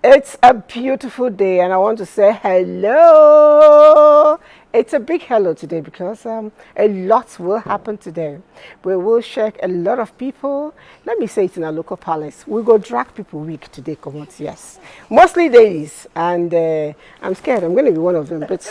It's a beautiful day, and I want to say hello. It's a big hello today because a lot will happen today. We will shake a lot of people. Let me say it in our local palace. We go drag people week today, come on, yes. Mostly ladies, and I'm scared. I'm going to be one of them, but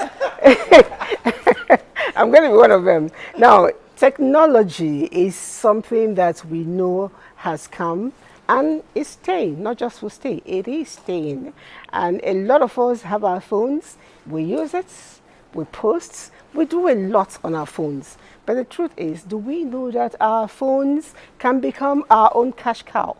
I'm going to be one of them. Now, technology is something that we know has come and it's staying, not just will stay, it is staying. And a lot of us have our phones, we use it, we post, we do a lot on our phones. But the truth is, do we know that our phones can become our own cash cow?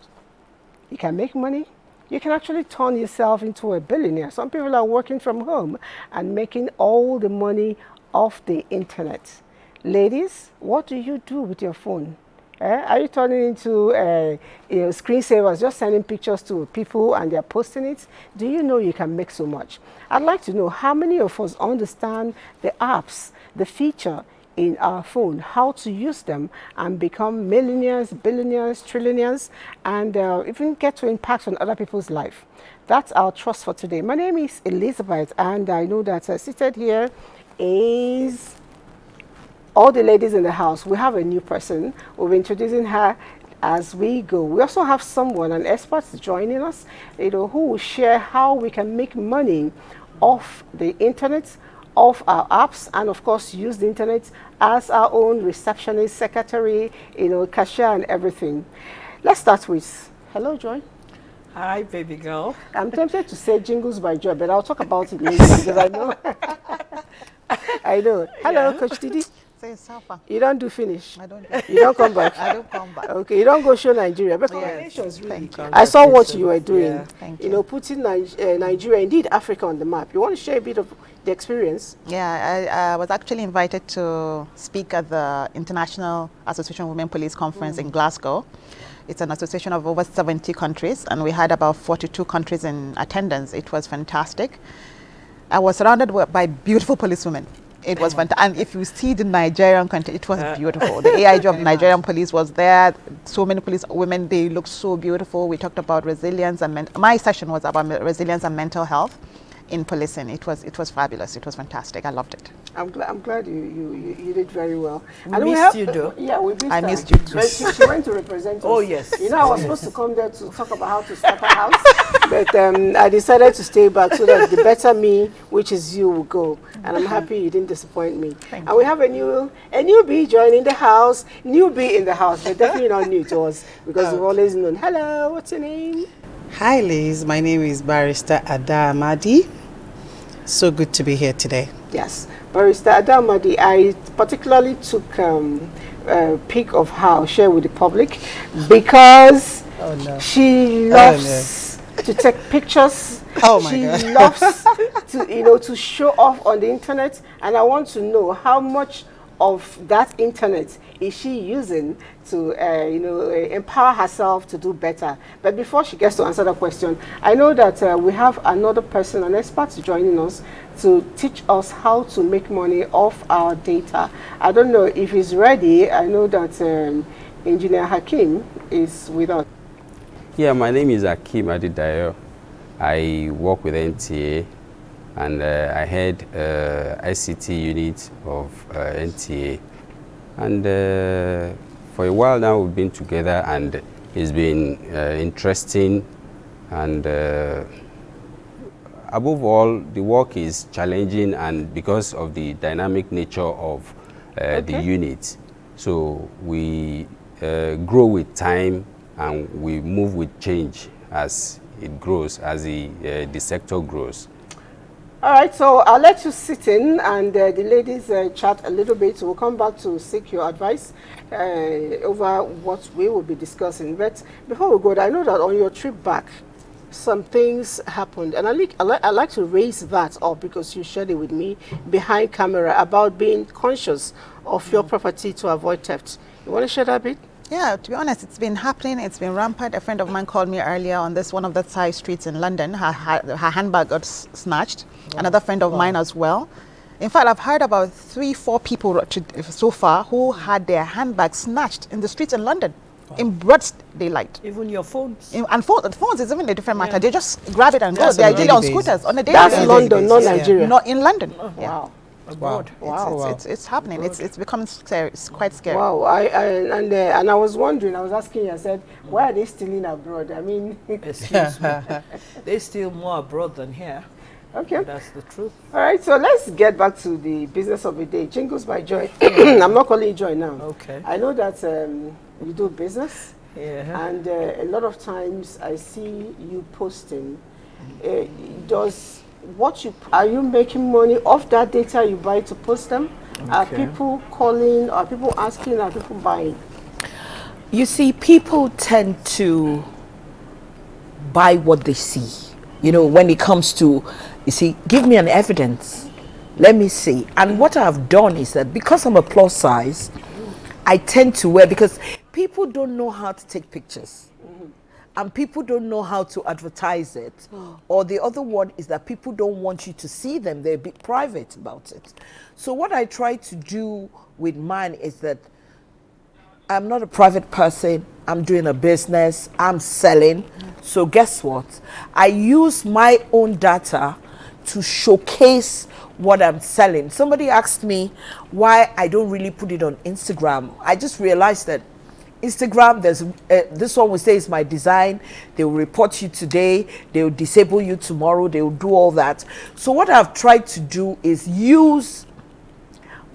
You can make money. You can actually turn yourself into a billionaire. Some people are working from home and making all the money off the internet. Ladies, what do you do with your phone? Are you turning into screensavers, just sending pictures to people and they're posting it? Do you know you can make so much? I'd like to know how many of us understand the apps, the feature in our phone, how to use them and become millionaires, billionaires, trillionaires, and even get to impact on other people's life. That's our trust for today. My name is Elizabeth, and I know that seated here is all the ladies in the house. We have a new person. We'll be introducing her as we go. We also have someone, an expert joining us, who will share how we can make money off the internet, off our apps, and of course use the internet as our own receptionist, secretary, cashier and everything. Let's start with, hello Joy. Hi baby girl. I'm tempted to say jingles by Joy, but I'll talk about it later because I know. I know. Hello, yeah. Coach Didi. You don't do finish. I don't. You don't come back. I don't come back. Okay, you don't go show Nigeria. But congratulations, really. I saw what you were doing. Yeah. Thank you. Putting Nigeria, indeed Africa, on the map. You want to share a bit of the experience? Yeah, I was actually invited to speak at the International Association of Women Police Conference in Glasgow. It's an association of over 70 countries, and we had about 42 countries in attendance. It was fantastic. I was surrounded by beautiful policewomen. It was fantastic. And if you see the Nigerian country, it was beautiful. The AIG of Nigerian police was there. So many police women, they looked so beautiful. We talked about resilience and my session was about resilience and mental health in policing. It was fabulous. It was fantastic. I loved it. I'm glad you did very well. We missed you though. Yeah, we missed I her. missed you too. She went to represent us. Oh yes. I was supposed to come there to talk about how to start a house, but I decided to stay back so that the better me, which is you, will go. And I'm happy you didn't disappoint me. Thank and you. We have a newbie joining the house. Newbie in the house, but definitely not new to us because we've always known. Hello, what's your name? Hi Liz, my name is Barrister Ada Amadi. So good to be here today. Yes, Barrister Ada Amadi. I particularly took a pic of her, share with the public, because she loves to take pictures. Oh my she God. loves to show off on the internet, and I want to know how much of that internet is she using to empower herself to do better. But before she gets to answer the question, I know that we have another person, an expert joining us to teach us how to make money off our data. I don't know if he's ready. I know that Engineer Hakim is with us. Yeah, my name is Hakim Adidayo. I work with NTA, and I head ICT unit of NTA. And for a while now we've been together, and it's been interesting, and above all the work is challenging, and because of the dynamic nature of the unit. So we grow with time and we move with change as it grows, as the sector grows. All right, so I'll let you sit in and the ladies chat a little bit. We'll come back to seek your advice over what we will be discussing. But before we go, I know that on your trip back, some things happened. And I like to raise that up because you shared it with me behind camera about being conscious of your property to avoid theft. You want to share that bit? Yeah, to be honest, it's been happening. It's been rampant. A friend of mine called me earlier on one of the side streets in London. Her handbag got snatched. Wow. Another friend of mine as well. In fact, I've heard about 3-4 people so far who had their handbags snatched in the streets in London. in broad daylight. Even your phones. And phones is even a different matter. They just grab it and go. That's They're on a ideally on daily basis. scooters on a daily That's basis. London, not Yeah. Nigeria. Not in London. Yeah. Wow. Abroad. Wow. It's happening. It's becoming scary. It's quite scary. Wow, and I was wondering, I was asking you, I said, why are they stealing abroad? I mean, Excuse me. They steal more abroad than here. okay. That's the truth. All right, so let's get back to the business of the day. Jingles by Joy. I'm not calling you Joy now. Okay. I know that you do business, Yeah. and a lot of times I see you posting. Are you making money off that data you buy to post them? Are Okay. people calling? Are people asking? Are people buying? You see, people tend to buy what they see. You know, when it comes to, you see, give me an evidence. Let me see. And what I've done is that because I'm a plus size, I tend to wear, because people don't know how to take pictures. And people don't know how to advertise it. Or the other one is that people don't want you to see them. They're a bit private about it. So what I try to do with mine is that I'm not a private person. I'm doing a business. I'm selling. So guess what? I use my own data to showcase what I'm selling. Somebody asked me why I don't really put it on Instagram. I just realized that Instagram, there's this one will say it's my design. They will report you today. They will disable you tomorrow. They will do all that. So what I've tried to do is use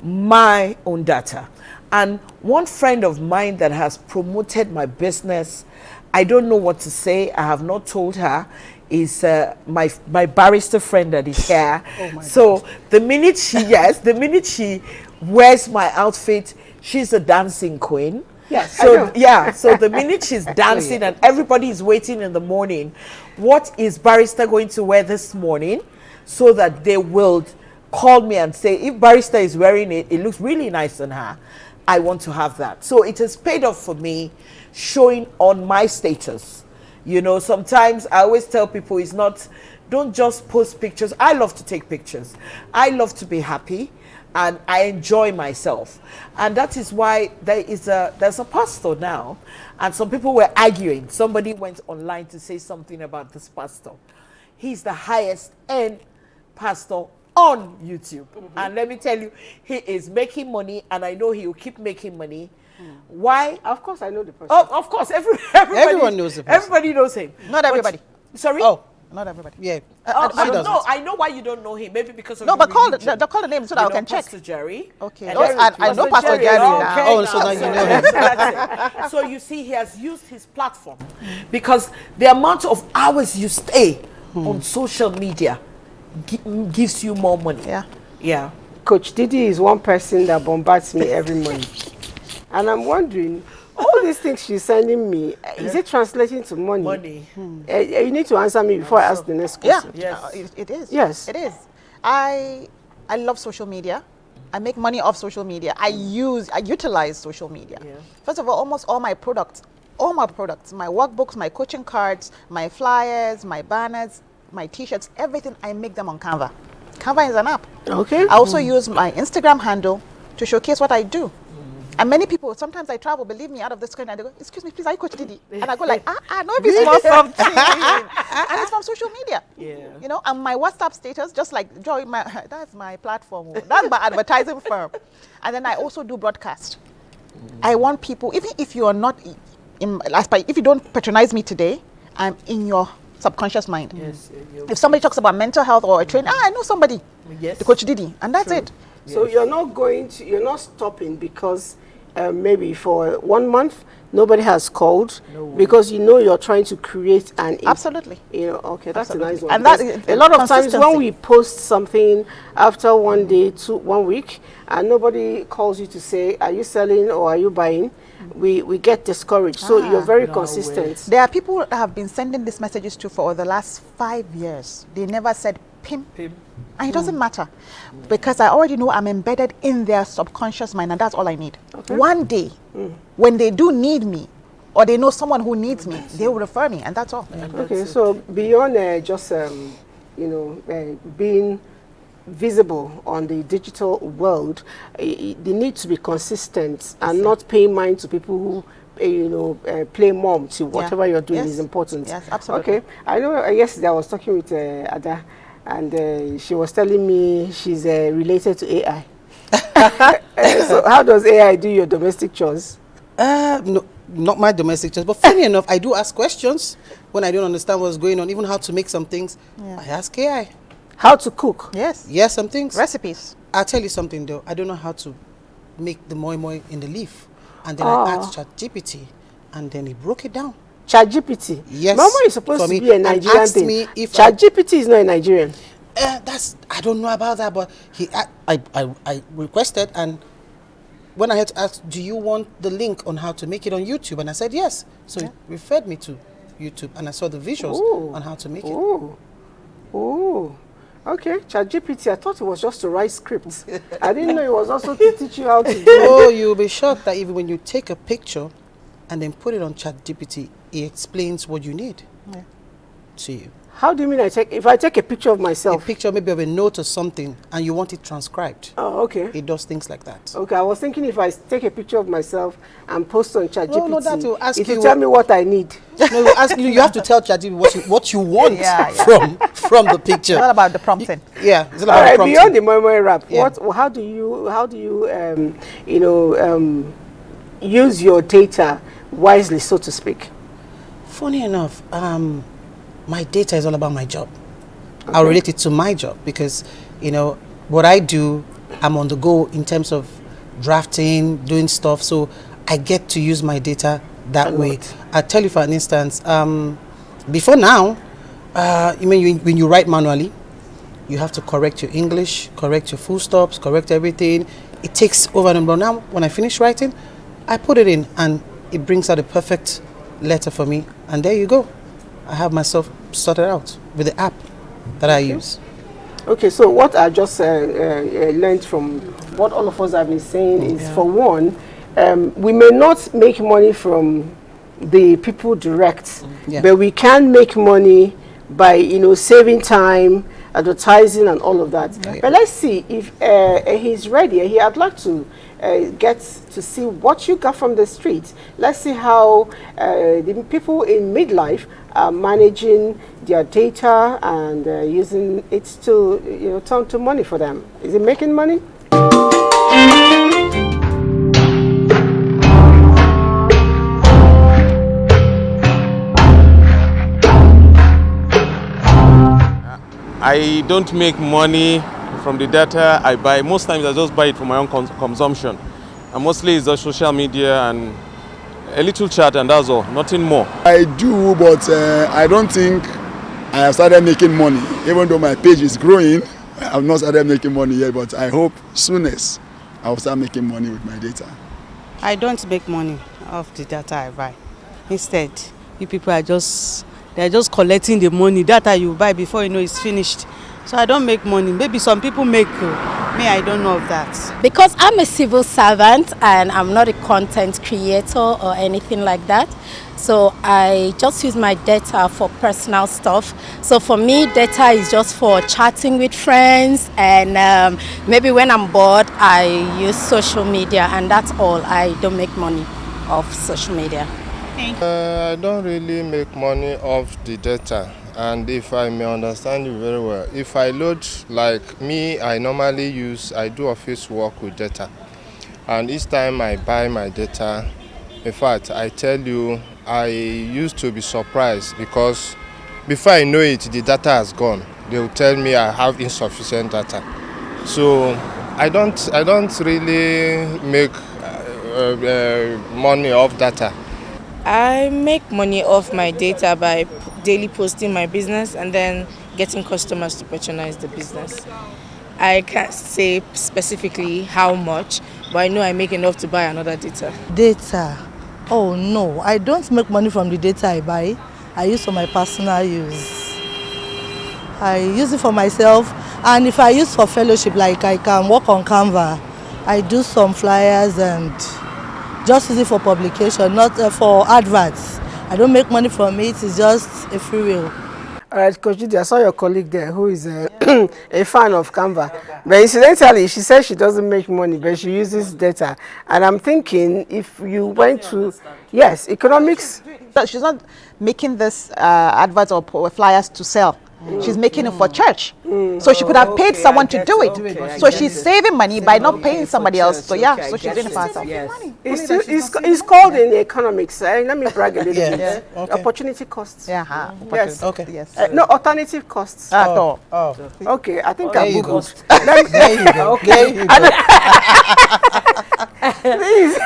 my own data. And one friend of mine that has promoted my business, I don't know what to say. I have not told her. Is my barrister friend that is here. So the minute she wears my outfit, she's a dancing queen. Yes, I So know. yeah, so the minute she's dancing and everybody is waiting in the morning, what is barrister going to wear this morning, so that they will call me and say, if barrister is wearing it, it looks really nice on her. I want to have that. So it has paid off for me showing on my status. You know, sometimes I always tell people don't just post pictures. I love to take pictures. I love to be happy. And I enjoy myself, and that is why there's a pastor now, and some people were arguing. Somebody went online to say something about this pastor. He's the highest end pastor on YouTube, and let me tell you, he is making money, and I know he will keep making money. Why? Of course, I know the person. Oh, of course, Everyone knows the person. Everybody knows him. Not everybody. Sorry. Oh, Not everybody. yeah. I She don't know. doesn't. I know why you don't know him. Maybe because of No, your but call religion. the name so that You I know can check. Pastor Jerry. Okay. And Oh, then I know Pastor Jerry now. okay, Oh, so now you know him. that's it. So you see, he has used his platform because the amount of hours you stay on social media gives you more money. Yeah. Yeah. Coach Didi is one person that bombards me every morning. And I'm wondering, all these things she's sending me, is it translating to money? Money. You need to answer me before I ask the next Yeah. question. Yes. It is. Yes. It is. I love social media. I make money off social media. I utilize social media. Yeah. First of all, almost all my products, my workbooks, my coaching cards, my flyers, my banners, my t-shirts, everything, I make them on Canva. Canva is an app. Okay. I also use my Instagram handle to showcase what I do. And many people, sometimes I travel, believe me, out of the screen, and they go, excuse me, please, are you Coach Didi? And I go like, no, it's for something. And it's from social media. Yeah. You know, and my WhatsApp status, just like Joy, that's my platform. That's my advertising firm. And then I also do broadcast. I want people, even if you are not, if you don't patronize me today, I'm in your subconscious mind. Yes. If somebody talks about mental health or a training, I know somebody, Yes. the Coach Didi, and that's True. it. So you're not stopping because maybe for 1 month nobody has called, because you know you're trying to create an Absolutely. You know, okay, that's Absolutely. a nice one. And that Because is a lot of times when consistency. we post something after 1 day, 1 week, and nobody calls you to say, are you selling or are you buying? We get discouraged. So you're very no consistent. There are people that have been sending these messages to for the last 5 years. They never said pim. And it doesn't matter, because I already know I'm embedded in their subconscious mind, and that's all I need. Okay. One day, when they do need me, or they know someone who needs me, they will refer me, and that's all. Okay, so beyond just being visible on the digital world, they need to be consistent and not paying mind to people who play mom to whatever you're doing is important. Yes, absolutely. Okay, I know. Yesterday I was talking with Ada, and she was telling me she's related to AI. So how does AI do your domestic chores? No, not my domestic chores, but funny enough, I do ask questions when I don't understand what's going on, even how to make some things. I ask AI. How to cook? Yes. Yes, some things. Recipes. I'll tell you something though. I don't know how to make the moi moi in the leaf, and then I asked ChatGPT, and then he broke it down. ChatGPT. Yes. Mama is supposed to be a Nigerian thing. Me if ChatGPT is not a Nigerian. I don't know about that, but I requested, and when I had to ask, do you want the link on how to make it on YouTube? And I said yes. So it referred me to YouTube, and I saw the visuals on how to make it. Oh, okay. ChatGPT, I thought it was just to write scripts. I didn't know it was also to teach you how to do it. Oh, you'll be shocked that even when you take a picture and then put it on ChatGPT, it explains what you need to you. How do you mean if I take a picture of myself? A picture maybe of a note or something, and you want it transcribed. Oh, okay. It does things like that. Okay, I was thinking if I take a picture of myself and post on ChatGPT, No, that will ask it you will tell me what I need. No, it will ask you. You have to tell ChatGPT what you want from the picture. It's all about the prompting. It's all All about right, prompting. beyond the moi moi rap, Yeah. how do you use your data wisely, so to speak? Funny enough, my data is all about my job. I'll relate it to my job because, what I do, I'm on the go in terms of drafting, doing stuff. So I get to use my data that way. I'll tell you for an instance, before now, when you write manually, you have to correct your English, correct your full stops, correct everything. It takes over and over. Now, when I finish writing, I put it in and it brings out a perfect letter for me. And there you go. I have myself sorted out with the app that I use. Okay, so what I just learned from what all of us have been saying is, for one, we may not make money from the people direct, but we can make money by saving time, advertising, and all of that. But let's see if he's ready. I'd like to get to see what you got from the street. Let's see how the people in midlife are managing their data and using it to turn to money for them. Is it making money? I don't make money from the data I buy. Most times I just buy it for my own consumption. And mostly it's just social media and a little chat, and that's all, nothing more. I do, but I don't think I have started making money. Even though my page is growing, I have not started making money yet, but I hope soonest I will start making money with my data. I don't make money off the data I buy. Instead, you people are just collecting the money data you buy before it's finished. So I don't make money. Maybe some people make. Me, I don't know of that. Because I'm a civil servant and I'm not a content creator or anything like that. So I just use my data for personal stuff. So for me, data is just for chatting with friends, and maybe when I'm bored, I use social media, and that's all. I don't make money off social media. I don't really make money off the data, and if I may understand you very well, if I load, like me, I do office work with data, and each time I buy my data, in fact, I tell you, I used to be surprised because before I know it, the data has gone. They will tell me I have insufficient data. So I don't really make money off data. I make money off my data by daily posting my business and then getting customers to patronize the business. I can't say specifically how much, but I know I make enough to buy another data. Data? Oh no, I don't make money from the data I buy. I use for my personal use. I use it for myself, and if I use for fellowship, like I can work on Canva, I do some flyers and just use it for publication, not for adverts. I don't make money from it, it's just a free will. All right, Coach Judy, I saw your colleague there who is a, a fan of Canva. But incidentally, she says she doesn't make money, but she uses data. And I'm thinking if you went to, yes, economics. But she's not making this adverts or flyers to sell. She's making it for church. So she could have paid someone to do it. So she's saving money by not paying somebody else. So yeah, so she's doing it for herself. It's called in economics. Let me brag a little bit. Okay. Opportunity costs. Yeah. Yes. Okay. Yes. No, alternative costs. Oh. Okay, I think I There you go. googled. There you go. There you go. Please.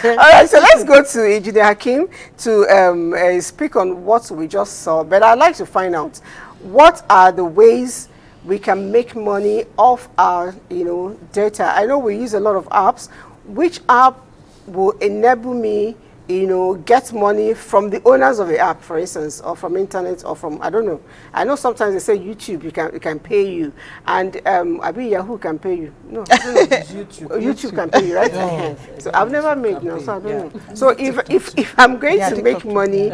All right, so let's go to Ejide Hakeem to speak on what we just saw. But I'd like to find out what are the ways we can make money off our, data. I know we use a lot of apps. Which app will enable me, get money from the owners of the app, for instance, or from internet, or from, I don't know. I know sometimes they say YouTube, it can pay you, and Yahoo can pay you. No, I don't know. YouTube can pay you, right? So I've never made, so I don't know. So if I'm going to make money,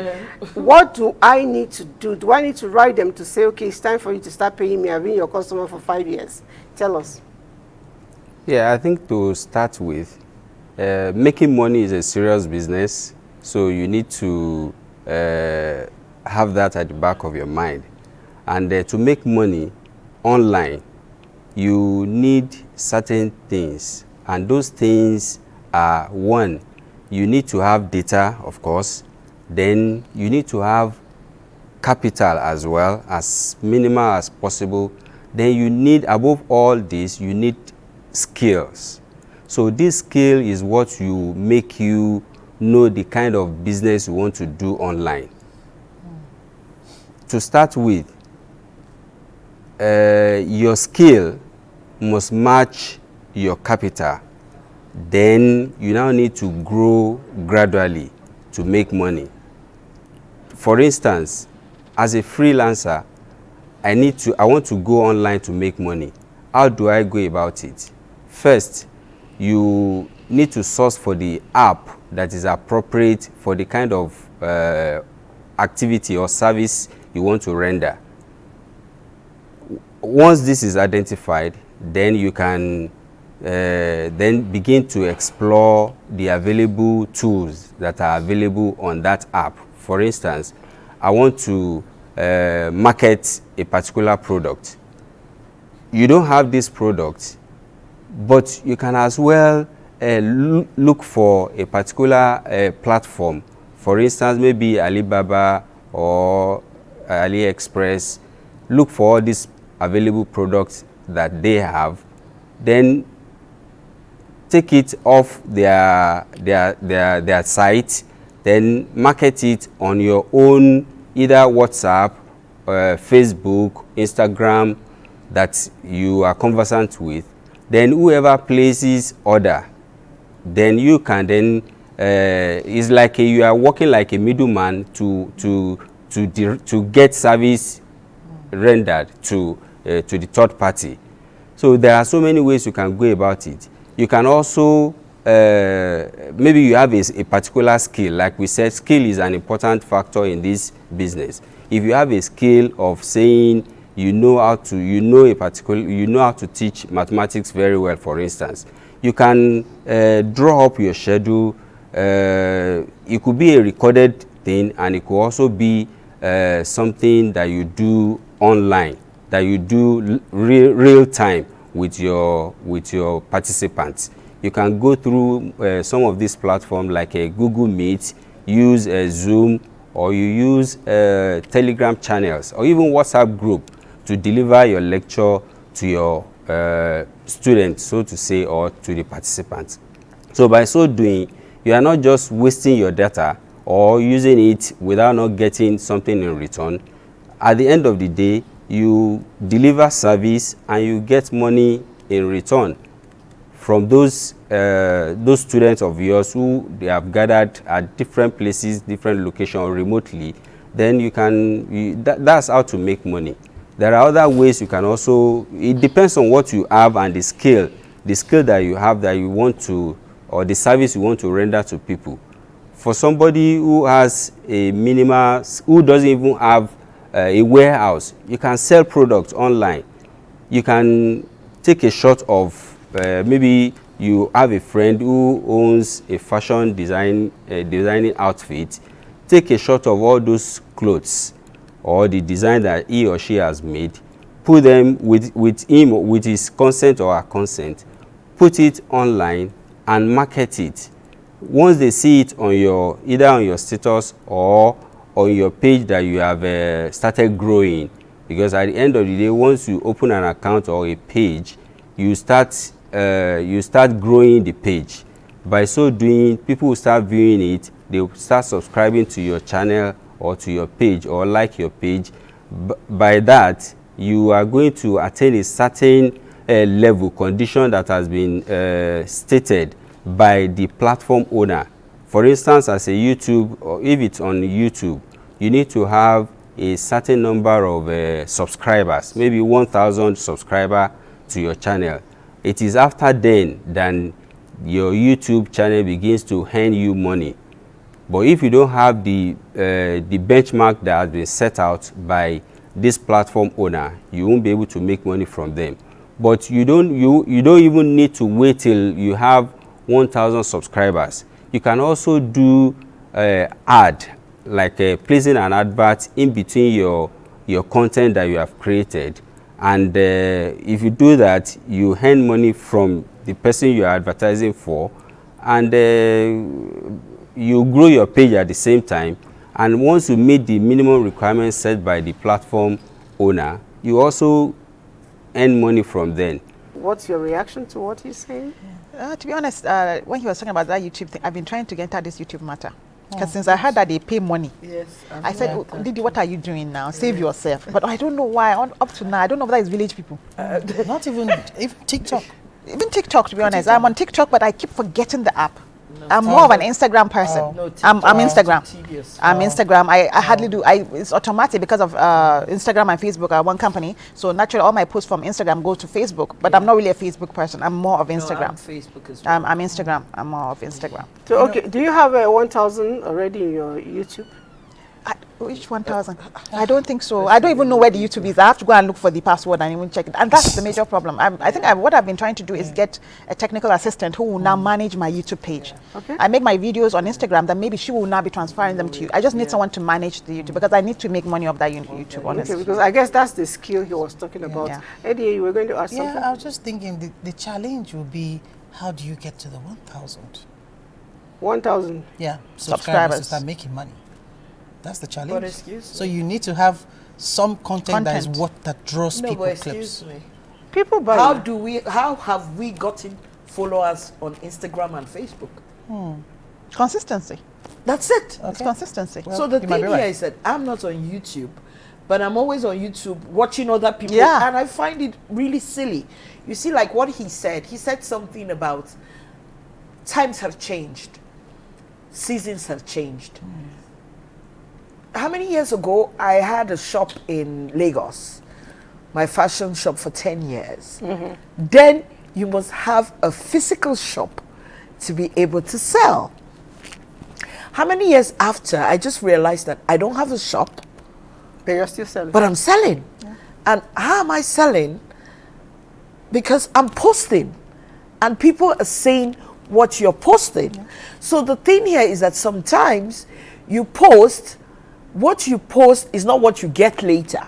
what do I need to do? Do I need to write them to say, okay, it's time for you to start paying me? I've been your customer for 5 years. Tell us. Yeah, I think to start with, making money is a serious business, so you need to have that at the back of your mind. And to make money online, you need certain things, and those things are: one, you need to have data, of course. Then you need to have capital as well, as minimal as possible. Then you need, above all this, you need skills. So this skill is what you make you know the kind of business you want to do online. To start with, your skill must match your capital. Then you now need to grow gradually to make money. For instance, as a freelancer, I want to go online to make money. How do I go about it? First, you need to source for the app that is appropriate for the kind of activity or service you want to render. Once this is identified, then you can then begin to explore the available tools that are available on that app. For instance, I want to market a particular product. You don't have this product, but you can as well look for a particular platform. For instance, maybe Alibaba or AliExpress. Look for all these available products that they have. Then take it off their site. Then market it on your own, either WhatsApp, Facebook, Instagram, that you are conversant with. Then whoever places order, then you can then it's like you are working like a middleman to get service rendered to the third party. So there are so many ways you can go about it. You can also maybe you have a particular skill. Like we said, skill is an important factor in this business. If you have a skill of saying you know how to teach mathematics very well, for instance, you can draw up your schedule. It could be a recorded thing, and it could also be something that you do online, that you do real time with your participants. You can go through some of these platforms like a Google Meet, use a Zoom, or you use Telegram channels, or even WhatsApp group to deliver your lecture to your students, so to say, or to the participants. So by so doing, you are not just wasting your data or using it without not getting something in return. At the end of the day, you deliver service and you get money in return from those students of yours who they have gathered at different places, different locations, remotely. Then you can, that's how to make money. There are other ways you can also, it depends on what you have and the skill that you have that you want to, or the service you want to render to people. For somebody who has a minimal, who doesn't even have a warehouse. You can sell products online. You can take a shot of maybe you have a friend who owns a fashion designing outfit. Take a shot of all those clothes or the design that he or she has made, put them with him, with his consent or her consent, put it online and market it. Once they see it on your, either on your status or on your page that you have started growing, because at the end of the day, once you open an account or a page, you start growing the page. By so doing, people will start viewing it, they will start subscribing to your channel or to your page or like your page. By that, you are going to attain a certain level condition that has been stated by the platform owner. For instance, as a YouTube, or if it's on YouTube, you need to have a certain number of subscribers, maybe 1,000 subscribers to your channel. It is after then that your YouTube channel begins to earn you money. But if you don't have the benchmark that has been set out by this platform owner, you won't be able to make money from them. But you don't even need to wait till you have 1,000 subscribers. You can also do ad, like placing an advert in between your content that you have created. And if you do that, you earn money from the person you are advertising for, and you grow your page at the same time. And once you meet the minimum requirements set by the platform owner, you also earn money from then. What's your reaction to what he's saying? To be honest, when he was talking about that YouTube thing, I've been trying to enter this YouTube matter. Because since I heard that they pay money, I said, oh, Didi, what are you doing now? Save yourself. But I don't know why. Up to now, I don't know whether it's village people. Not even TikTok. Even TikTok, to be honest. I'm on TikTok, but I keep forgetting the app. I'm more of an Instagram person. I'm Instagram. I'm Instagram. I hardly do. It's automatic because of Instagram and Facebook are one company. So naturally, all my posts from Instagram go to Facebook. But I'm not really a Facebook person. I'm more of Instagram. No, I'm Facebook as well. I'm Instagram. I'm more of Instagram. So okay, do you have 1,000 already in your YouTube? Which 1,000? I don't think so. I don't even know where the YouTube is. I have to go and look for the password and even check it. And that's the major problem. I think what I've been trying to do is get a technical assistant who will now manage my YouTube page. Okay. I make my videos on Instagram, then maybe she will now be transferring them to you. I just need someone to manage the YouTube because I need to make money off that YouTube, honestly. Okay, because I guess that's the skill he was talking about. Yeah. Eddie, you were going to ask something? Yeah, I was just thinking the challenge will be, how do you get to the 1,000? 1,000? Yeah, subscribers to start making money. That's the challenge. But excuse me. So you need to have some content that is what that draws people but clips. excuse me. People buy. How have we gotten followers on Instagram and Facebook? Consistency. That's it. It's consistency. So the thing here is that I'm not on YouTube, but I'm always on YouTube watching other people, and I find it really silly. You see, like what he said something about times have changed, seasons have changed. How many years ago I had a shop in Lagos, my fashion shop for 10 years. Then you must have a physical shop to be able to sell. How many years after I just realized that I don't have a shop, But you're still selling. but I'm selling. And how am I selling? Because I'm posting and people are saying what you're posting. So the thing here is that sometimes you post, what you post is not what you get later,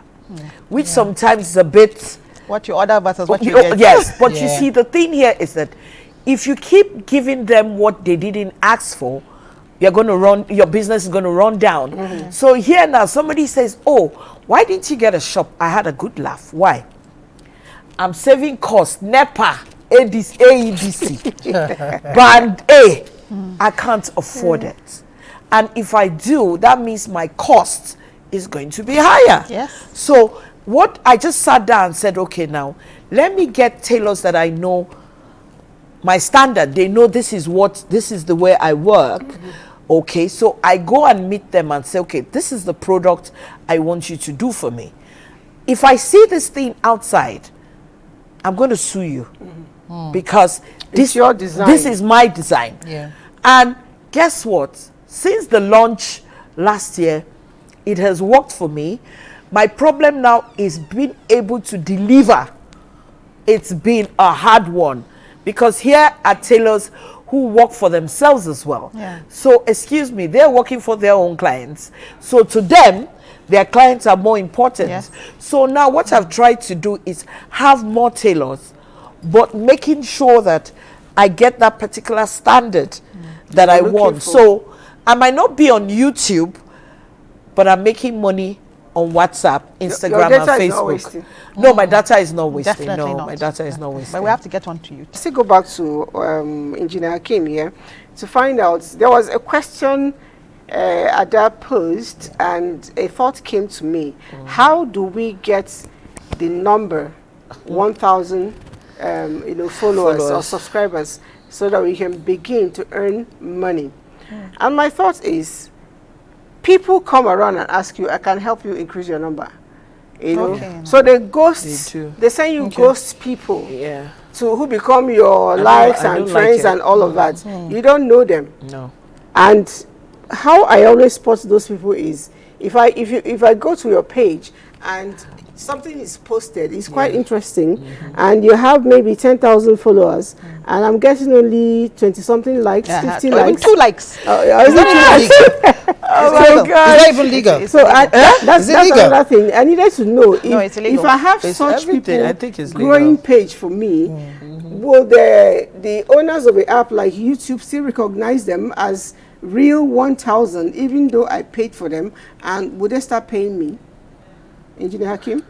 which sometimes is a bit... What you order versus what you get. Yes, but you see, the thing here is that if you keep giving them what they didn't ask for, you're going to run, your business is going to run down. So here now, somebody says, oh, why didn't you get a shop? I had a good laugh. Why? I'm saving costs, NEPA, AEDC, Band A. I can't afford it. And if I do, that means my cost is going to be higher. Yes. So what I just sat down and said, okay, now let me get tailors that I know my standard. They know this is the way I work. Okay, so I go and meet them and say, okay, this is the product I want you to do for me. If I see this thing outside, I'm going to sue you because It's your design. This is my design. Yeah. And guess what? Since the launch last year, it has worked for me. My problem now is being able to deliver. It's been a hard one because here are tailors who work for themselves as well. Yeah. So, excuse me, they're working for their own clients. So to them, their clients are more important. Yes. So now what I've tried to do is have more tailors, but making sure that I get that particular standard that I want. So I might not be on YouTube, but I'm making money on WhatsApp, Instagram, your and data is not Facebook. wasting. No, my data is not wasting. Definitely No, not. my data is not wasting. But we have to get on to you. Still go back to Engineer Hakim here to find out. There was a question at that post, and a thought came to me. How do we get the number 1,000 followers or subscribers so that we can begin to earn money? And my thought is, people come around and ask you, I can help you increase your number. You know? Okay. So they ghost, they send you ghost people to who become your likes and friends and all of that. You don't know them. No. And how I always spot those people is if I go to your page and something is posted, it's quite interesting, and you have maybe 10,000 followers, and I'm getting only 20-something likes, 50 Or even likes. 2 likes. Is it 2 likes? Oh my God! Is that even legal? So that's legal? another thing. I needed to know it's illegal. if I have It's such everything. people I think it's growing legal. page for me, will the owners of the app like YouTube still recognize them as real 1,000 even though I paid for them, and would they start paying me? Engineer Hakim?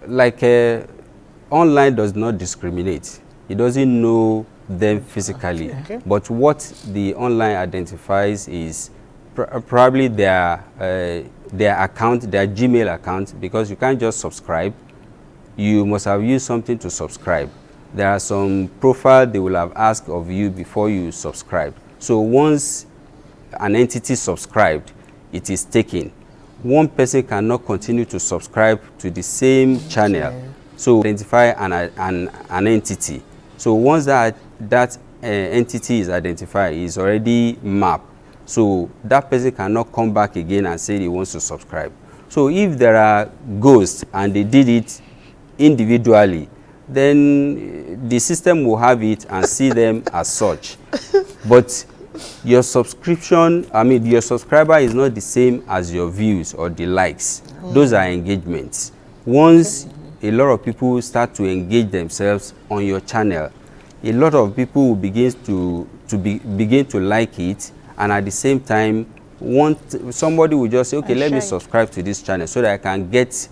Like online does not discriminate. It doesn't know them physically. But what the online identifies is probably their account, their Gmail account, because you can't just subscribe. You must have used something to subscribe. There are some profile they will have asked of you before you subscribe. So once an entity subscribed, it is taken. One person cannot continue to subscribe to the same channel. So identify an entity. So once that entity is identified, is already mapped. So that person cannot come back again and say he wants to subscribe. So if there are ghosts and they did it individually, then the system will have it and see them as such. But your subscription, your subscriber is not the same as your views or the likes. Those are engagements. Once a lot of people start to engage themselves on your channel, a lot of people will begin to like it, and at the same time, somebody will just say, okay, let me subscribe to this channel so that I can get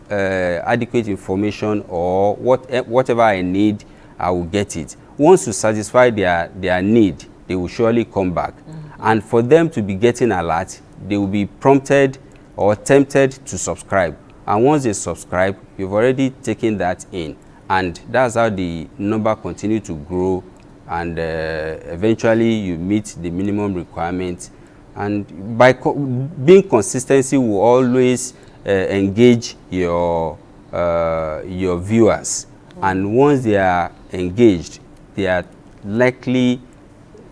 adequate information, or whatever I need, I will get it. Once you satisfy their need, they will surely come back. And for them to be getting alert, they will be prompted or tempted to subscribe. And once they subscribe, you've already taken that in. And that's how the number continue to grow, and eventually you meet the minimum requirement. And by being consistency will always engage your viewers. And once they are engaged, they are likely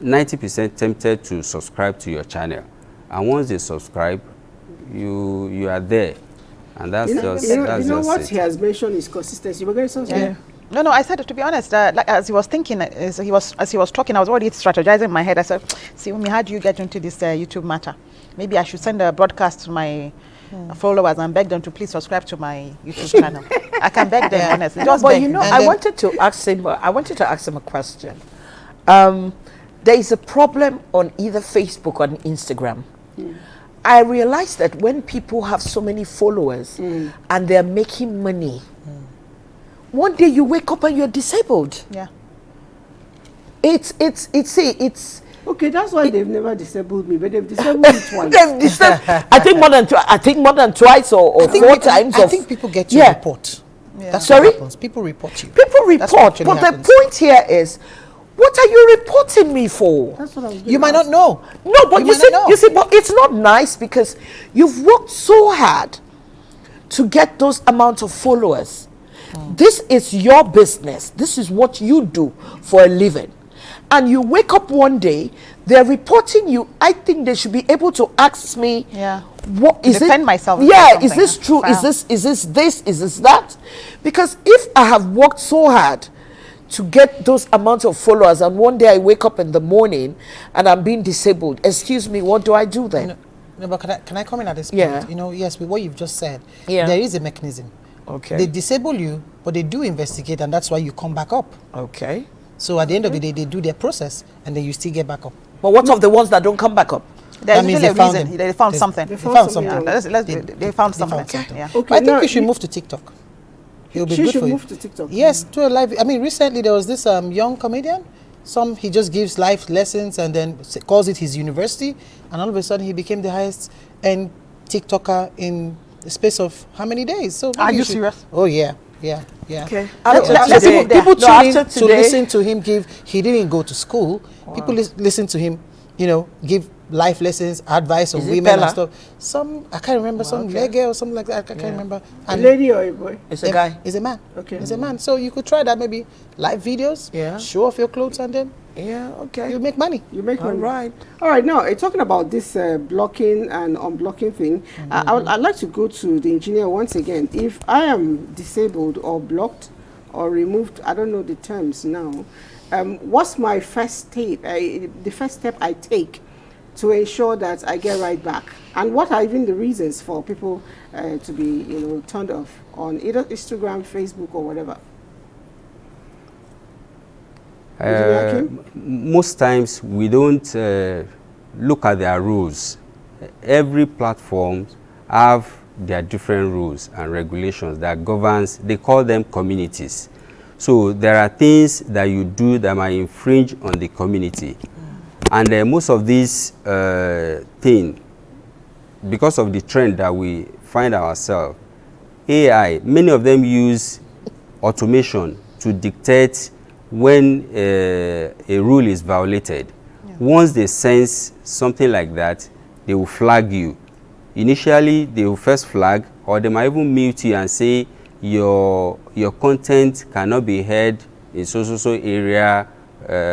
90% tempted to subscribe to your channel. And once they subscribe, you are there. And that's what it. he has mentioned is consistency. We're going to say No, I said, to be honest, like, as he was thinking, as he was talking, I was already strategizing in my head. I said, see, Umi, how do you get into this YouTube matter? Maybe I should send a broadcast to my followers and beg them to please subscribe to my YouTube channel. I can beg them, honestly. Just but beg. you know, I wanted to ask him a question. There is a problem on either Facebook or Instagram. I realized that when people have so many followers and they're making money, one day you wake up and you're disabled. Yeah. It's okay, that's why they've never disabled me, but they've disabled me twice. They've disabled, I think more than twice or 4 times. I think people get your report. Yeah. That's Sorry? what happens. People report you. People That's what report, actually but happens. the point here is, what are you reporting me for? That's what I was You might not know. No, but you might not know. see, but it's not nice because you've worked so hard to get those amount of followers. This is your business. This is what you do for a living. And you wake up one day, they're reporting you. I think they should be able to ask me, what is defend it? myself. Yeah, is this true? Wow. Is this that? Because if I have worked so hard to get those amounts of followers, and one day I wake up in the morning and I'm being disabled, excuse me, what do I do then? No, but can I comment at this point? Yeah. You know, yes, with what you've just said, Yeah. there is a mechanism. Okay. They disable you, but they do investigate, and that's why you come back up. Okay. So at the end of the day, they do their process, and then you still get back up. But what of the ones that don't come back up? There's means usually a they found reason. them. They found something. They found something. They found something. something. Yeah. Okay, I think now you should move to TikTok. It'll be She good should for you. move to TikTok. Yes, to a live. I mean, recently there was this young comedian. He just gives life lessons and then calls it his university, and all of a sudden he became the highest end TikToker in the space of how many days? So Are maybe you should- serious? Oh yeah. Okay. Let's move there. People No, tune in after to today- listen to him give. He didn't go to school. People listen to him, give life lessons, advice on Is it women Bella? and stuff. Some I can't remember, some lege or something like that. I can't remember. A lady or a boy? It's a guy. Is a man. Okay. It's a man. So you could try that, maybe live videos. Yeah. Show off your clothes and then Yeah, okay. you make money. You make All money. right. All right, now talking about this blocking and unblocking thing, I'd like to go to the engineer once again. If I am disabled or blocked or removed, I don't know the terms now, what's my first step, the first step I take to ensure that I get right back? And what are even the reasons for people to be, turned off on either Instagram, Facebook, or whatever? Most times we don't look at their rules. Every platform have their different rules and regulations that governs, they call them communities. So there are things that you do that might infringe on the community. And most of these things, because of the trend that we find ourselves, AI, many of them use automation to dictate when a rule is violated. Once they sense something like that, they will flag you. Initially, they will first flag, or they might even mute you and say your content cannot be heard in so area,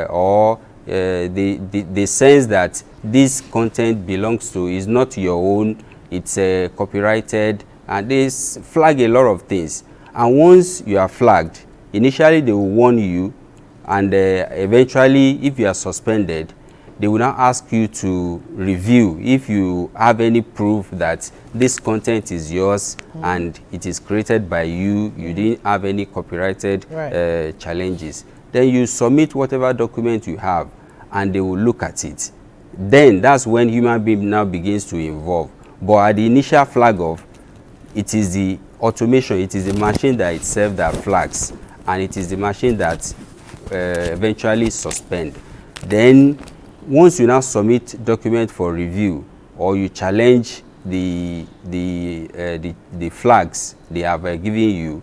or they sense that this content belongs to, is not your own, it's copyrighted, and they flag a lot of things. And once you are flagged, initially they will warn you, and eventually, if you are suspended, they will now ask you to review if you have any proof that this content is yours and it is created by you, you didn't have any copyrighted challenges. Then you submit whatever document you have and they will look at it. Then that's when human being now begins to involve. But at the initial flag off, it is the automation, it is the machine that itself that flags, and it is the machine that eventually suspend. Then once you now submit document for review, or you challenge the flags they have given you,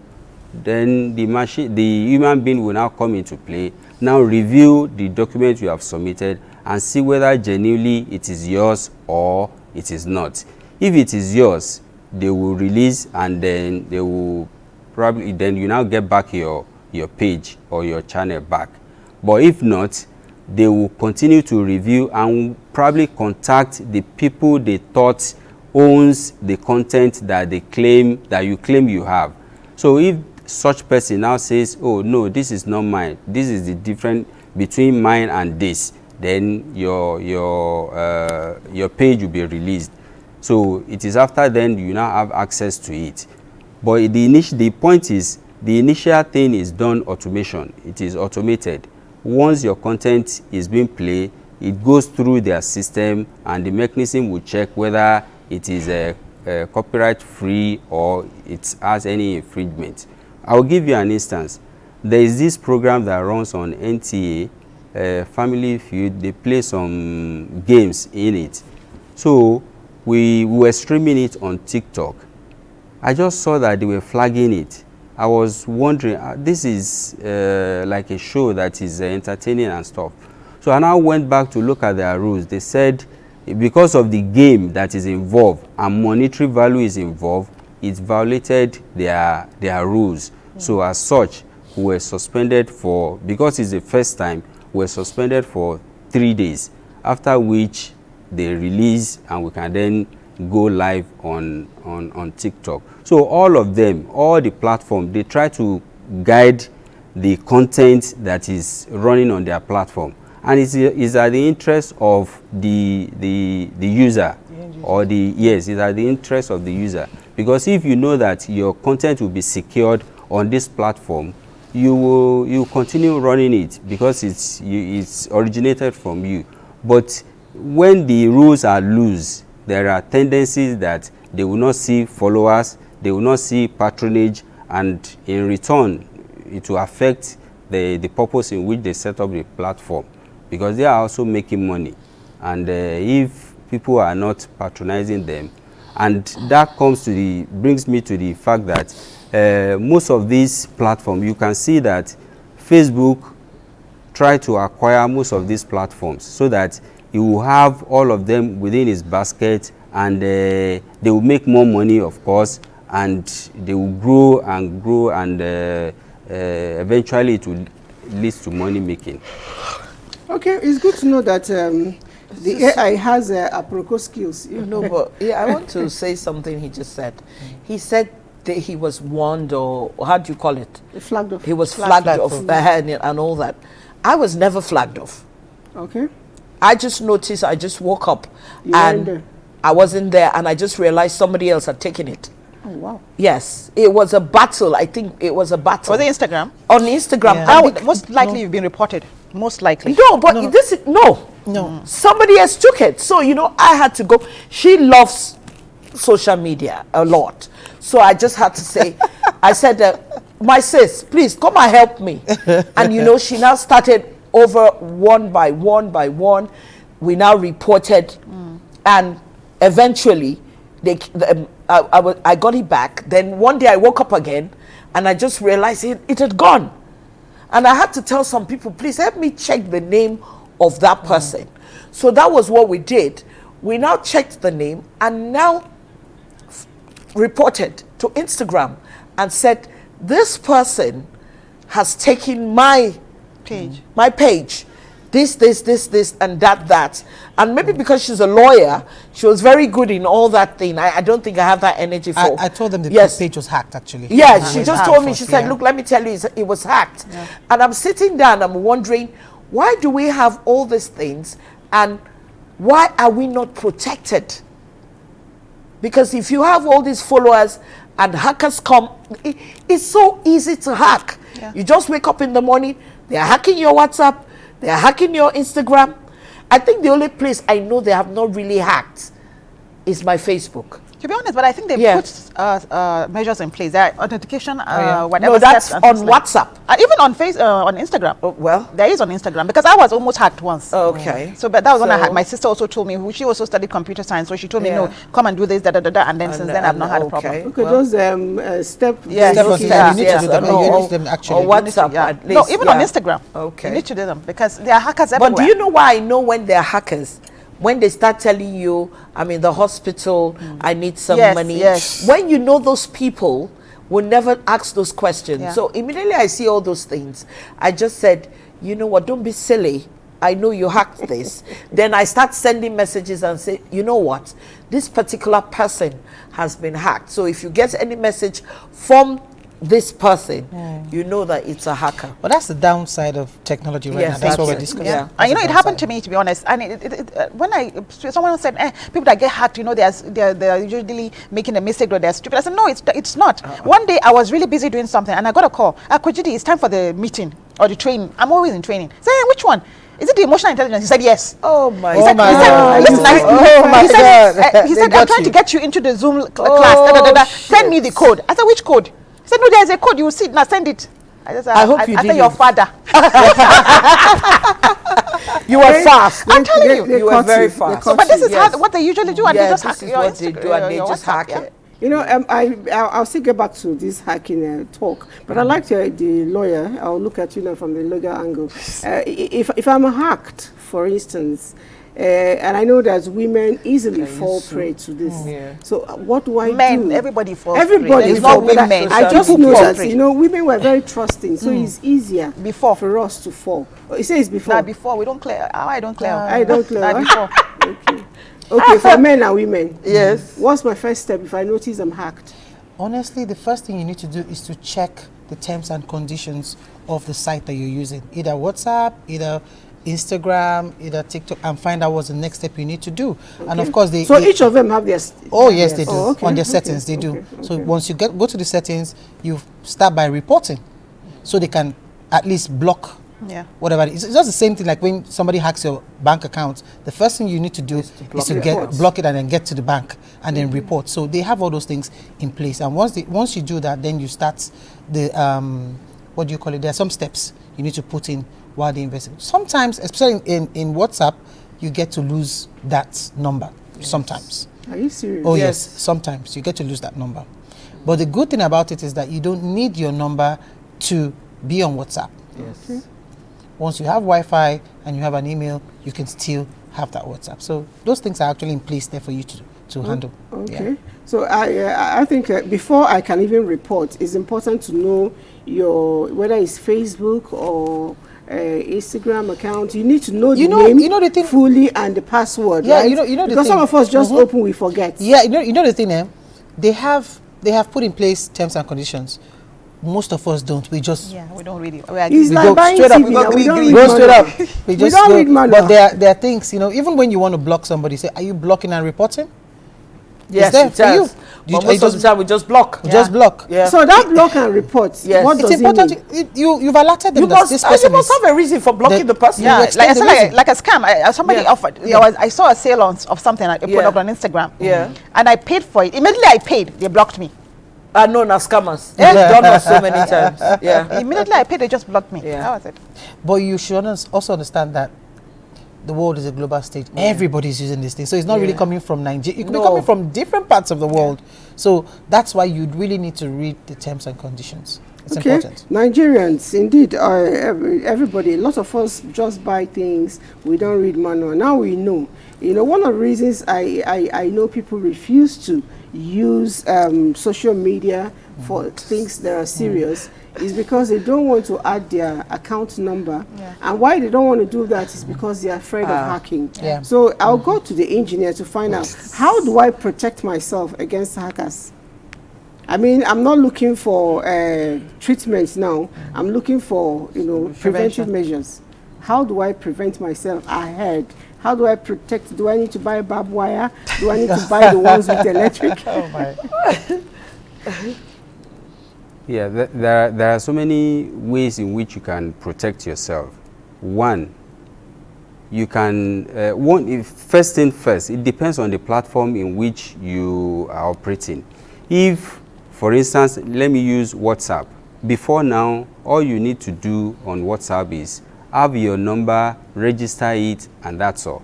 then the human being will now come into play, now review the document you have submitted and see whether genuinely it is yours or it is not. If it is yours, they will release, and then they will probably, then you now get back your page or your channel back. But if not, they will continue to review and probably contact the people they thought owns the content that they claim, that you claim you have. So if such person now says, oh no, this is not mine, this is the difference between mine and this, then your page will be released. So it is after then you now have access to it. But the point is, the initial thing is done automation. It is automated. Once your content is being played, it goes through their system, and the mechanism will check whether it is copyright free or it has any infringement. I'll give you an instance. There is this program that runs on NTA, Family Feud. They play some games in it. So we were streaming it on TikTok. I just saw that they were flagging it. I was wondering, this is like a show that is entertaining and stuff. So I now went back to look at their rules. They said because of the game that is involved and monetary value is involved, it violated their rules. So as such, we were suspended for, because it's the first time, we were suspended for 3 days. after which they release, and we can then go live on TikTok. So all of them, all the platforms, they try to guide the content that is running on their platform, and it's at the interest of the user, or it's at the interest of the user, because if you know that your content will be secured on this platform, you continue running it because it's originated from you. But when the rules are loose, there are tendencies that they will not see followers, they will not see patronage, and in return it will affect the purpose in which they set up the platform, because they are also making money. And if people are not patronizing them, and that brings me to the fact that most of these platforms, you can see that Facebook try to acquire most of these platforms so that he will have all of them within his basket, and they will make more money, of course, and they will grow and grow, and eventually it will lead to money making. Okay, it's good to know that the AI has apropos skills. No, but yeah, I want to say something he just said. He said that he was warned, or how do you call it? Flagged off. He was flagged off and all that. I was never flagged off. Okay. I just noticed, I just woke up You and weren't there. I wasn't there, and I just realized somebody else had taken it. Oh, wow. Yes, it was a battle. I think it was a battle. Was it Instagram? On Instagram. That would most likely you've been reported. Most likely. No, but this is no. Somebody else took it. So, I had to go. She loves social media a lot. So I just had to say, I said, my sis, please come and help me. And she now started over one by one. We now reported, and eventually I got it back. Then one day I woke up again, and I just realized it had gone. And I had to tell some people, please help me check the name of that person. So that was what we did. We now checked the name and now reported to Instagram and said, this person has taken my page. This, and that. And maybe because she's a lawyer, she was very good in all that thing. I don't think I have that energy for. I told them the page was hacked, actually. Yeah, she just told me, she said, look, let me tell you, it was hacked. Yeah. And I'm sitting down, I'm wondering, why do we have all these things, and why are we not protected? Because if you have all these followers and hackers come, it's so easy to hack. Yeah. You just wake up in the morning, they're hacking your WhatsApp, they're hacking your Instagram. I think the only place I know they have not really hacked is my Facebook. To be honest, but I think they put measures in place. There are authentication, whatever. No, that's on WhatsApp. Even on on Instagram. Oh, well, there is on Instagram, because I was almost hacked once. Okay. So, but that was when I had, my sister also told me, she also studied computer science, so she told me, no, come and do this, and then since then I've not had a problem. Okay, those step. Yes, you need to do them. You need them actually. Or WhatsApp, at least. No, even on Instagram. Okay. You need to do them because there are hackers everywhere. But do you know why I know when they're hackers? When they start telling you, I'm in the hospital, I need some money. Yes. When you know those people will never ask those questions. Yeah. So immediately I see all those things, I just said, you know what, don't be silly. I know you hacked this. Then I start sending messages and say, you know what, this particular person has been hacked. So if you get any message from this person, you know that it's a hacker. Well, that's the downside of technology right now. That's what we're discussing. Yeah. And it happened to me, to be honest. And when someone said, people that get hacked, they're usually making a mistake or they're stupid. I said, no, it's not. One day I was really busy doing something and I got a call. Kojidi, it's time for the meeting or the training. I'm always in training. I said, hey, which one? Is it the emotional intelligence? He said, yes. Oh my God. He said, I'm trying to get you into the Zoom class. Send me the code. I said, which code? He said, no, there's a code. You will see it. Now send it. I hope you did. Your father. You were fast. I'm telling you. You were very fast. So, but this is what they usually do. And they just hack what they do, and they just hack it. I'll still get back to this hacking talk, but I like the lawyer. I'll look at from the legal angle. If I'm hacked, for instance, And I know that women easily fall prey to this. So what do I do? Men, everybody falls prey. Everybody There's falls no prey. women. I just People know fall that, prey. you know, women were very trusting, so it's easier Before. for us to fall. You say it's before. Nah, before we don't clear. I don't clear. I don't clear. Nah, before. Okay. Okay, for men and women. Yes. What's my first step if I notice I'm hacked? Honestly, the first thing you need to do is to check the terms and conditions of the site that you're using, either WhatsApp, either Instagram, either TikTok, and find out what's the next step you need to do. Okay. And of course, they each of them have their. Oh yes, they do. Oh, okay. On their settings, they do. So once you go to the settings, you start by reporting, so they can at least block. Yeah. Whatever it is. It's just the same thing like when somebody hacks your bank account. The first thing you need to do is to block it and then get to the bank and then report. So they have all those things in place. And once you do that, then you start the what do you call it? There are some steps you need to put in while they investigate. Sometimes, especially in WhatsApp, you get to lose that number. Yes. Sometimes. Are you serious? Oh yes, sometimes you get to lose that number. But the good thing about it is that you don't need your number to be on WhatsApp. Yes. Okay. Once you have Wi-Fi and you have an email, you can still have that WhatsApp. So those things are actually in place there for you to handle. Okay. Yeah. So I think before I can even report, it's important to know whether it's Facebook or Instagram account. You need to know the name, the thing fully and the password. Yeah, right? you know the thing. Because some of us just open, we forget. Yeah, you know the thing. They have put in place terms and conditions. Most of us don't. We just we don't really. It's we like go buying straight up. TV now. We don't Go straight up. We don't read manual. But there are things, even when you want to block somebody, say, are you blocking and reporting? Yes, it's there for you. But most of the time we just block. Just block. Yeah. So that block and report. Yes. What It's does important. it mean? You've alerted them You that this person must have a reason for blocking the person. Yeah, You explain the reason. like a scam. Somebody offered. I saw a sale of something. I put up on Instagram. Yeah. And I paid for it. Immediately I paid. They blocked me. Are known as scammers. They've done us so many times. Yeah. Immediately I paid. They just blocked me. Yeah. That was it. But you should also understand that the world is a global stage. Everybody's using this thing. So it's not really coming from Nigeria. It could be coming from different parts of the world. So that's why you'd really need to read the terms and conditions. It's important. Nigerians, indeed, everybody, a lot of us just buy things, we don't read manual. Now we know. One of the reasons I know people refuse to use social media for things that are serious is because they don't want to add their account number. And why they don't want to do that is because they're afraid of hacking. So I'll go to the engineer to find out, how do I protect myself against hackers? I mean, I'm not looking for treatments now. I'm looking for, preventive measures. How do I prevent myself ahead? How do I protect? Do I need to buy barbed wire? Do I need to buy the ones with electric? Oh my. Yeah, there are so many ways in which you can protect yourself. One, you can, first thing first, it depends on the platform in which you are operating. If, for instance, let me use WhatsApp. Before now, all you need to do on WhatsApp is have your number, register it, and that's all.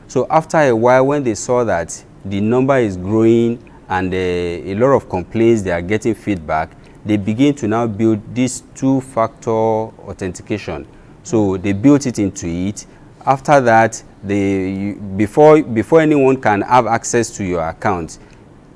So after a while, when they saw that the number is growing and a lot of complaints, they are getting feedback, they begin to now build this two-factor authentication. So they built it into it. After that, before anyone can have access to your account,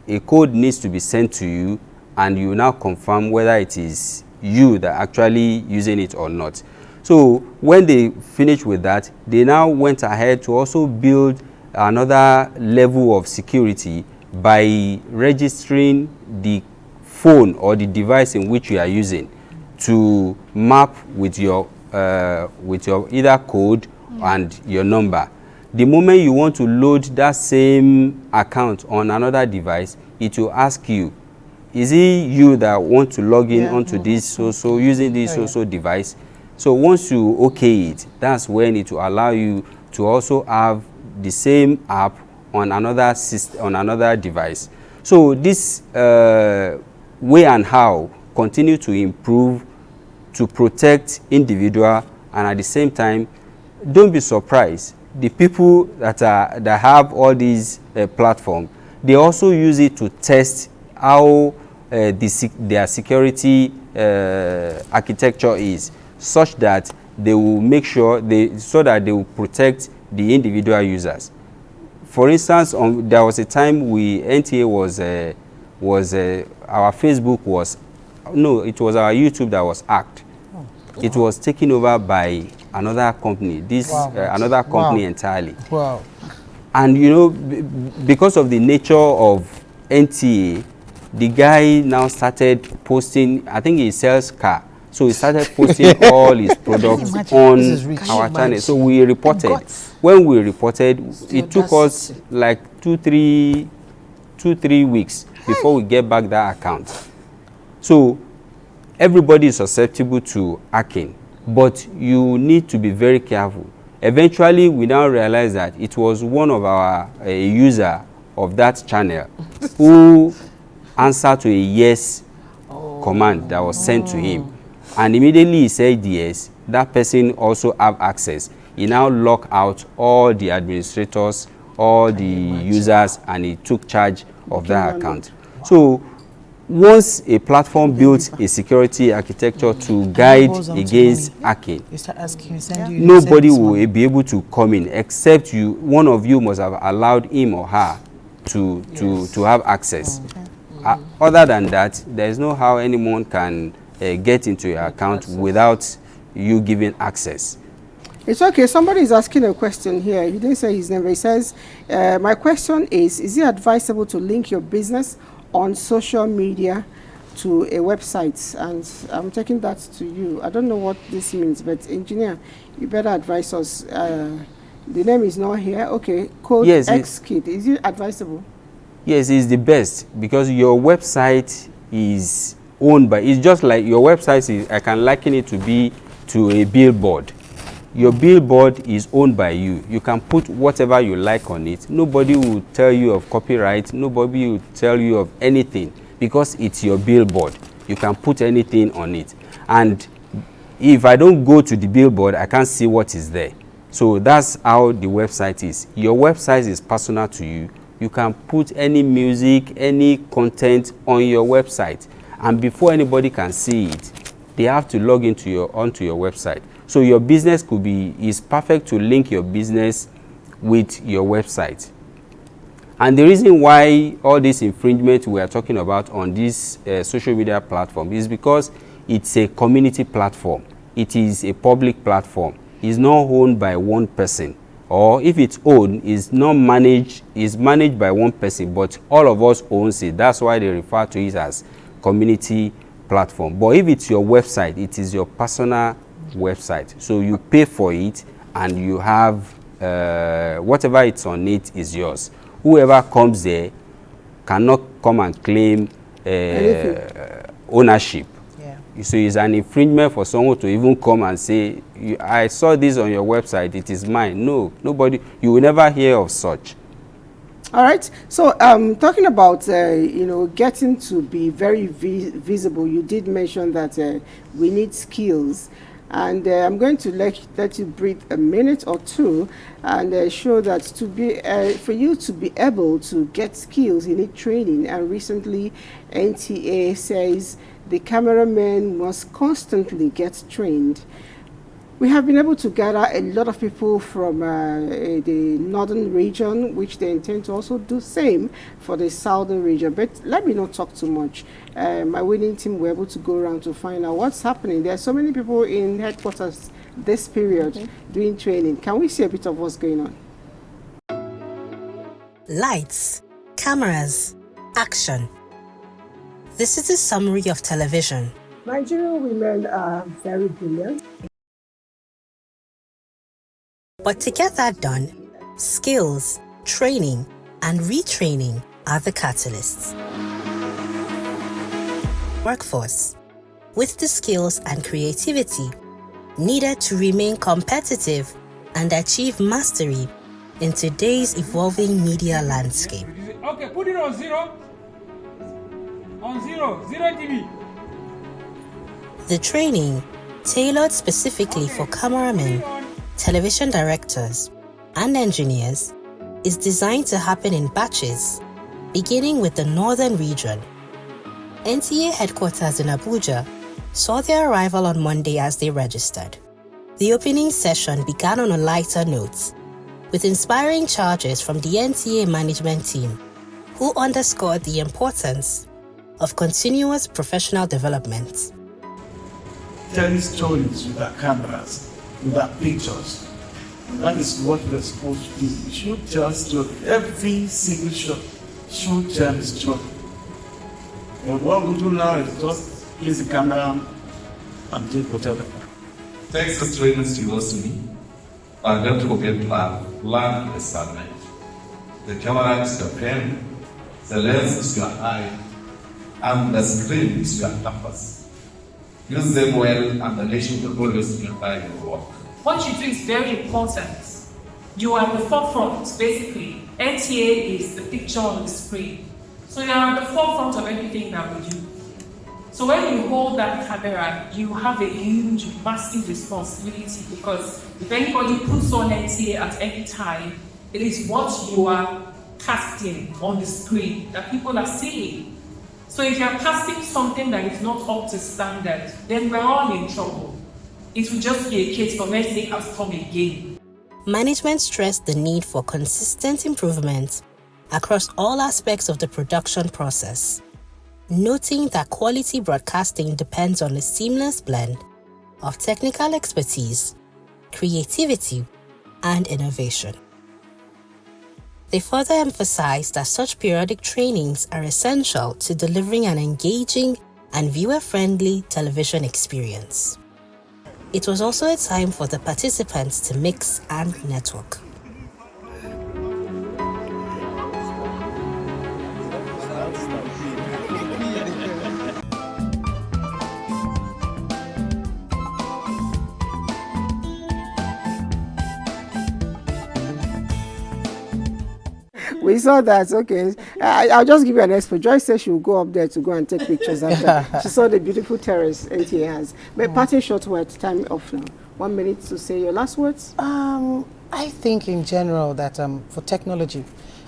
a code needs to be sent to you, and you now confirm whether it is you that actually using it or not. So when they finished with that, they now went ahead to also build another level of security by registering the phone or the device in which you are using to map with your either code and your number. The moment you want to load that same account on another device, it will ask you, is it you that want to log in onto this so using this device? So once you okay it, that's when it will allow you to also have the same app on another system, on another device. So this way and how continue to improve to protect individual, and at the same time, don't be surprised. The people that have all these platforms, they also use it to test how their security architecture is, such that they will make sure so that they will protect the individual users. For instance, there was a time NTA was our Facebook was, no, it was our YouTube that was hacked. It was taken over by another company, another company entirely. Wow. And you know, because of the nature of NTA, the guy now started posting, I think he sells car. So he started posting all his products on our channel. So we reported. When we reported, it took us like 2-3 weeks before we get back that account. So everybody is susceptible to hacking, but you need to be very careful. Eventually, we now realized that it was one of our user of that channel who answered to a yes command that was sent to him. And immediately he said yes, that person also have access. He now locked out all the administrators, all the users, and he took charge of that account. So once a platform builds a security architecture to guide against hacking, nobody will be able to come in except one of you must have allowed him or her to have access. Other than that, there is no how anyone can get into your account without you giving access. It's okay. Somebody is asking a question here. He didn't say his name, but he says, my question is it advisable to link your business on social media to a website? And I'm taking that to you. I don't know what this means, but engineer, you better advise us. The name is not here. Okay, code yes, XKid. Is it advisable? Yes, it's the best because your website is owned by, it's just like your website is, I can liken it to a billboard. Your billboard is owned by you. You can put whatever you like on it. Nobody will tell you of copyright. Nobody will tell you of anything because it's your billboard. You can put anything on it. And if I don't go to the billboard, I can't see what is there. So that's how the website is. Your website is personal to you. You can put any music, any content on your website. And before anybody can see it, they have to log onto your website. So your business is perfect to link your business with your website. And the reason why all this infringement we are talking about on this social media platform is because it's a community platform. It is a public platform. It's not owned by one person. Or if it's owned, it's managed by one person, but all of us owns it. That's why they refer to it as community platform. But if it's your website, it is your personal website. So you pay for it and you have whatever it's on it is yours. Whoever comes there cannot come and claim ownership. Yeah. So it's an infringement for someone to even come and say, I saw this on your website, it is mine. No, nobody, you will never hear of such. All right. So talking about, getting to be very visible, you did mention that we need skills. And I'm going to let you breathe a minute or two and show that for you to be able to get skills, you need training. And recently, NTA says the cameraman must constantly get trained. We have been able to gather a lot of people from the northern region, which they intend to also do same for the southern region. But let me not talk too much. My winning team were able to go around to find out what's happening. There are so many people in headquarters this period doing training. Can we see a bit of what's going on? Lights, cameras, action. This is a summary of television. Nigerian women are very brilliant. But to get that done, skills, training, and retraining are the catalysts. Workforce, with the skills and creativity needed to remain competitive and achieve mastery in today's evolving media landscape. Okay, put it on zero. On zero dB. The training, tailored specifically for cameramen, television directors, and engineers, is designed to happen in batches, beginning with the northern region. NTA headquarters in Abuja saw their arrival on Monday as they registered. The opening session began on a lighter note, with inspiring charges from the NTA management team, who underscored the importance of continuous professional development. Telling stories with our cameras, with our pictures. That is what we're supposed to do. We should tell story. Every single shot should tell a story. And what we do now is just place the camera and take whatever. Thanks for trainers to us to me. And don't forget to learn assignment. The camera is your pen, the lens is your eye, and the screen is your compass. Use them well and the nation will always remember your work. What you do is very important. You are at the forefront, basically. NTA is the picture on the screen. So you are at the forefront of everything that we do. So when you hold that camera, you have a huge, massive responsibility, because if anybody puts on NTA at any time, it is what you are casting on the screen that people are seeing. So if you are casting something that is not up to standard, then we're all in trouble. It will just be a case for let's say us come again. Management stressed the need for consistent improvement across all aspects of the production process, noting that quality broadcasting depends on a seamless blend of technical expertise, creativity, and innovation. They further emphasized that such periodic trainings are essential to delivering an engaging and viewer-friendly television experience. It was also a time for the participants to mix and network. We saw that, okay. I'll just give you an expo. Joyce said she will go up there to go and take pictures after. She saw the beautiful terrace NTA has. But parting short words, time off now. 1 minute to say your last words. I think in general that for technology,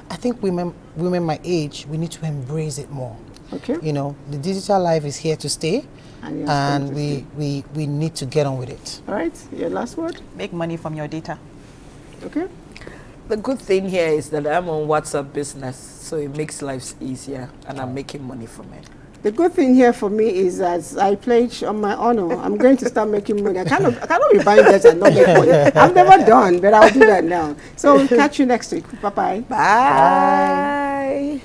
I think women my age, we need to embrace it more. Okay. You know, the digital life is here to stay, and we need to get on with it. All right, your last word? Make money from your data. Okay. The good thing here is that I'm on WhatsApp business, so it makes life easier, and I'm making money from it. The good thing here for me is that I pledge on my honor. I'm going to start making money. I cannot be buying that and not make money. I've never done, but I'll do that now. So catch you next week. Bye-bye. Bye.